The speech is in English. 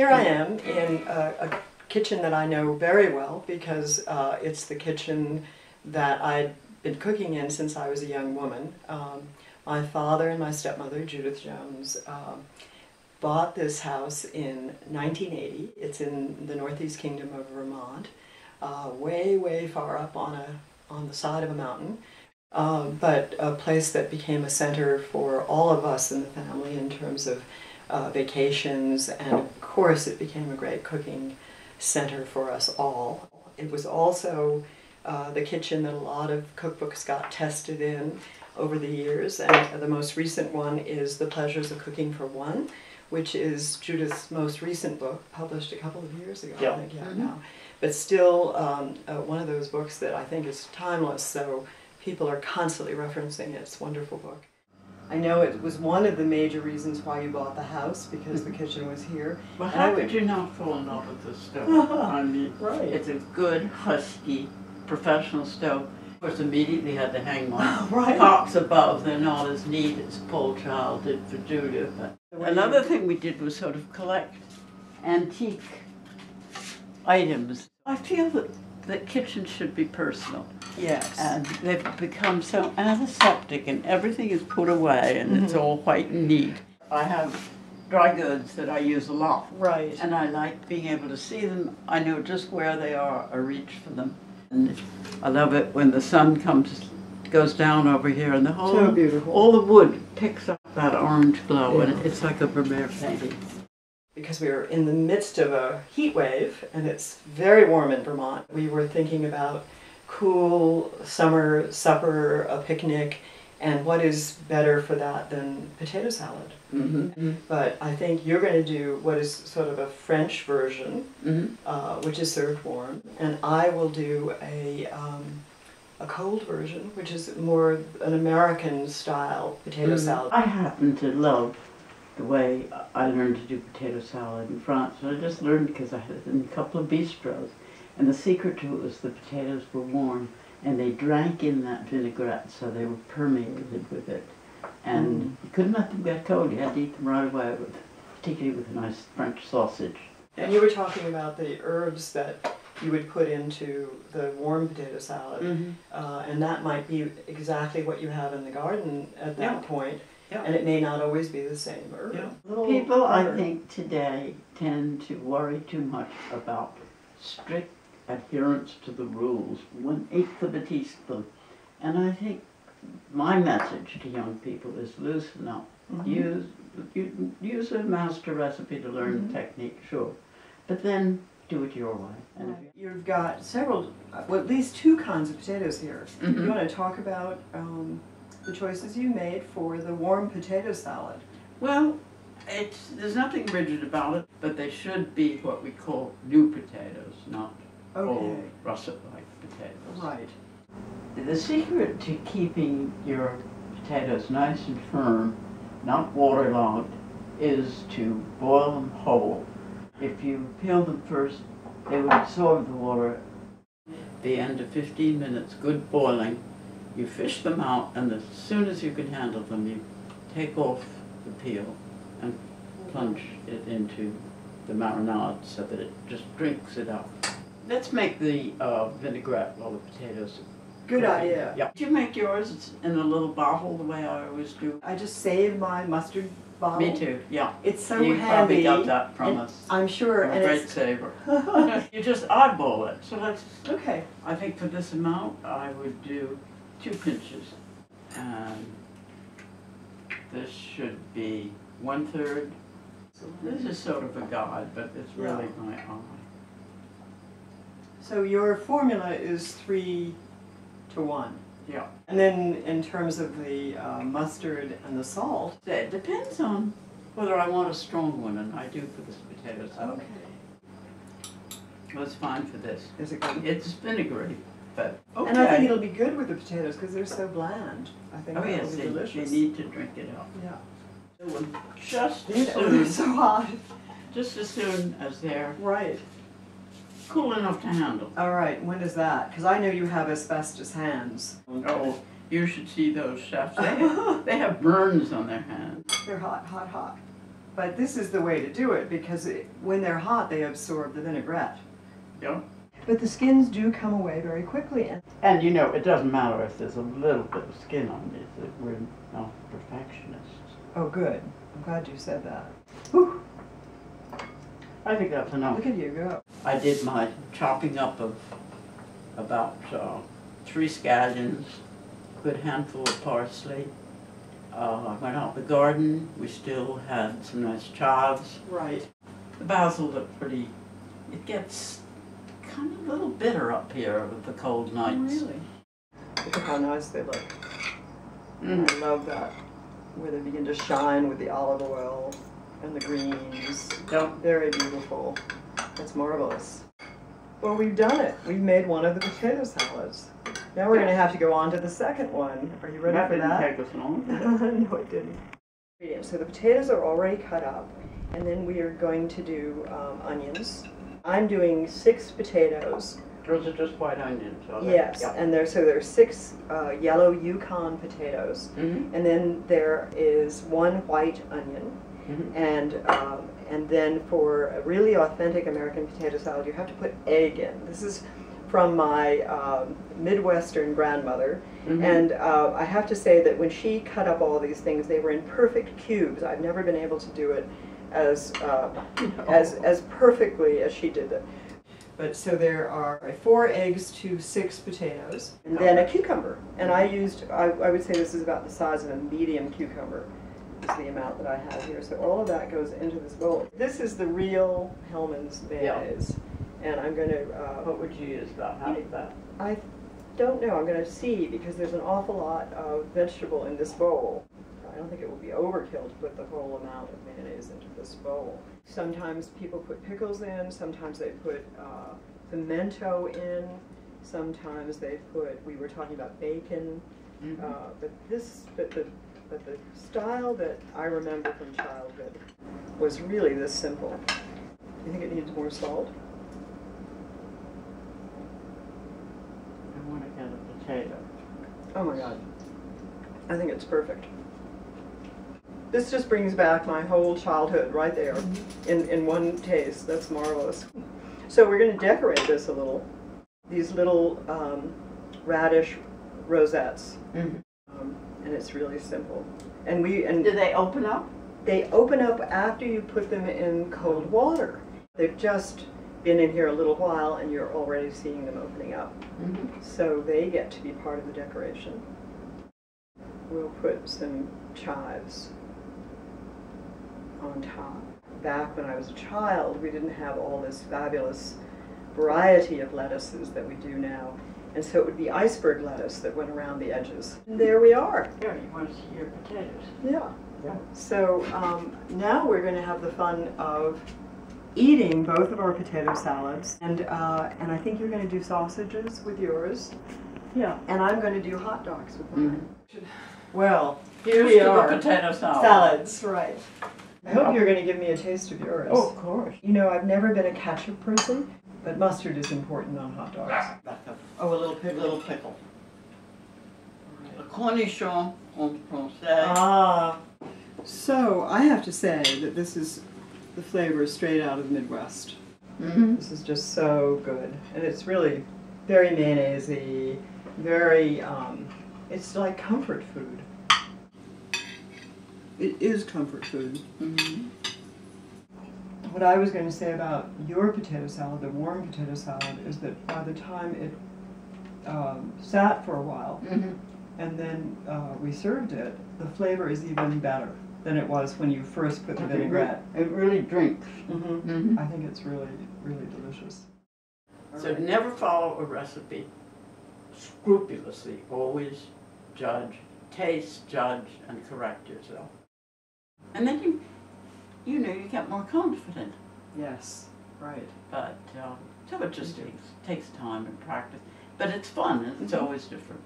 here I am in a kitchen that I know very well because it's the kitchen that I'd been cooking in since I was a young woman. My father and my stepmother, Judith Jones, bought this house in 1980. It's in the Northeast Kingdom of Vermont, way, way far up on the side of a mountain, but a place that became a center for all of us in the family in terms of vacations, and of course it became a great cooking center for us all. It was also the kitchen that a lot of cookbooks got tested in over the years, and the most recent one is The Pleasures of Cooking for One, which is Judith's most recent book, published a couple of years ago, I think, now. But still one of those books that I think is timeless, so people are constantly referencing it. It's a wonderful book. I know it was one of the major reasons why you bought the house, because the kitchen was here. Well, how could you not fall in love with this stove? I mean, it's a good, husky, professional stove. Of course, immediately had to hang one. Cocks above, they're not as neat as Paul Child did for Judith. Another thing we did was sort of collect antique items. I feel that kitchens should be personal. Yes. And they've become so antiseptic, and everything is put away, and it's all white and neat. I have dry goods that I use a lot. Right. And I like being able to see them. I know just where they are. I reach for them. And I love it when the sun goes down over here, and the whole, so beautiful. All the wood picks up that orange glow, and it's like a Vermeer painting. Because we were in the midst of a heat wave, and it's very warm in Vermont, we were thinking about cool summer supper, a picnic, and what is better for that than potato salad? But I think you're going to do what is sort of a French version, which is served warm, and I will do a cold version, which is more an American style potato salad. I happen to love the way I learned to do potato salad in France. I just learned because I had it in a couple of bistros. And the secret to it was the potatoes were warm, and they drank in that vinaigrette, so they were permeated with it. And you couldn't let them get cold. You had to eat them right away, particularly with a nice French sausage. And you were talking about the herbs that you would put into the warm potato salad, and that might be exactly what you have in the garden at that point. And it may not always be the same herb. People, I think, today tend to worry too much about strict adherence to the rules, 1/8 of a teaspoon. And I think my message to young people is loosen up. Use a master recipe to learn the technique, sure, but then do it your way. And you've got several, well, at least 2 kinds of potatoes here. You want to talk about the choices you made for the warm potato salad? Well, there's nothing rigid about it, but they should be what we call new potatoes, not old russet-like potatoes. Right. The secret to keeping your potatoes nice and firm, not waterlogged, is to boil them whole. If you peel them first, they will absorb the water. At the end of 15 minutes, good boiling, you fish them out, and as soon as you can handle them, you take off the peel and plunge it into the marinade so that it just drinks it up. Let's make the vinaigrette while the potatoes are Good idea. Yeah. Did you make yours in a little bottle the way I always do? I just saved my mustard bottle. Me too, yeah. It's so you handy. You probably got that from us. I'm sure. A great saver. You just eyeball it. So let's. Okay. I think for this amount, I would do 2 pinches. And this should be 1/3. This is sort of a guide, but it's really my eye. So your formula is 3 to 1. Yeah. And then in terms of the mustard and the salt? It depends on whether I want a strong one, and I do for this potato salad. Okay. Well, it's fine for this. Is it good? It's vinegary, but okay. And I think it'll be good with the potatoes because they're so bland. I think that'll be delicious. They need to drink it up. Yeah. Just as They're soon, so hot. just as soon as they're Right. cool enough to handle. All right, when is that? Because I know you have asbestos hands. Oh, you should see those chefs. They have burns on their hands. They're hot, hot, hot. But this is the way to do it because when they're hot, they absorb the vinaigrette. Yeah. But the skins do come away very quickly. And you know, it doesn't matter if there's a little bit of skin on these, that we're not perfectionists. Oh, good. I'm glad you said that. Whew. I think that's enough. Look at you go. I did my chopping up of about 3 scallions, a good handful of parsley. I went out in the garden. We still had some nice chives. Right. The basil looked pretty. It gets kind of a little bitter up here with the cold nights. Really? Look at how nice they look. Mm. I love that. Where they begin to shine with the olive oil and the greens. Yep. Very beautiful. That's marvelous. Well, we've done it. We've made one of the potato salads. Now we're going to have to go on to the second one. Are you ready for that? That didn't take us long. No, it didn't. So the potatoes are already cut up, and then we are going to do onions. I'm doing 6 potatoes. Those are just white onions. Yes, yeah. and there are 6 yellow Yukon potatoes, and then there is 1 white onion, and then for a really authentic American potato salad, you have to put egg in. This is from my Midwestern grandmother, and I have to say that when she cut up all these things, they were in perfect cubes. I've never been able to do it as perfectly as she did it. But so there are 4 eggs to 6 potatoes, and then a cucumber. And I would say this is about the size of a medium cucumber, is the amount that I have here. So all of that goes into this bowl. This is the real Hellmann's mayonnaise. And I'm going to... what would you use about half of that? I don't know. I'm going to see, because there's an awful lot of vegetable in this bowl. I don't think it would be overkill to put the whole amount of mayonnaise into this bowl. Sometimes people put pickles in, sometimes they put pimento in, sometimes they put, we were talking about bacon, but the style that I remember from childhood was really this simple. Do you think it needs more salt? I want to get a potato. Oh my God. I think it's perfect. This just brings back my whole childhood right there in one taste. That's marvelous. So we're going to decorate this a little. These little radish rosettes. And it's really simple. And do they open up? They open up after you put them in cold water. They've just been in here a little while and you're already seeing them opening up. So they get to be part of the decoration. We'll put some chives on top. Back when I was a child, we didn't have all this fabulous variety of lettuces that we do now. And so it would be iceberg lettuce that went around the edges. And there we are. Here, you want to see your potatoes? Yeah. So now we're going to have the fun of eating both of our potato salads. And I think you're going to do sausages with yours. Yeah. And I'm going to do hot dogs with mine. Well, here Here's we to are. the potato salad. Salads, right. I hope you're going to give me a taste of yours. Oh, of course. You know, I've never been a ketchup person, but mustard is important on hot dogs. Oh, a little pickle. Little pickle. A cornichon en français. Ah. So I have to say that this is the flavor straight out of the Midwest. This is just so good. And it's really very mayonnaise-y, very, it's like comfort food. It is comfort food. What I was going to say about your potato salad, the warm potato salad, is that by the time it sat for a while, and then we served it, the flavor is even better than it was when you first put the vinaigrette. It really drinks. I think it's really, really delicious. So never follow a recipe scrupulously. Always judge, taste, judge, and correct yourself. And then you know, you get more confident. Yes, right. But so it just takes time and practice. But it's fun, and it's always different.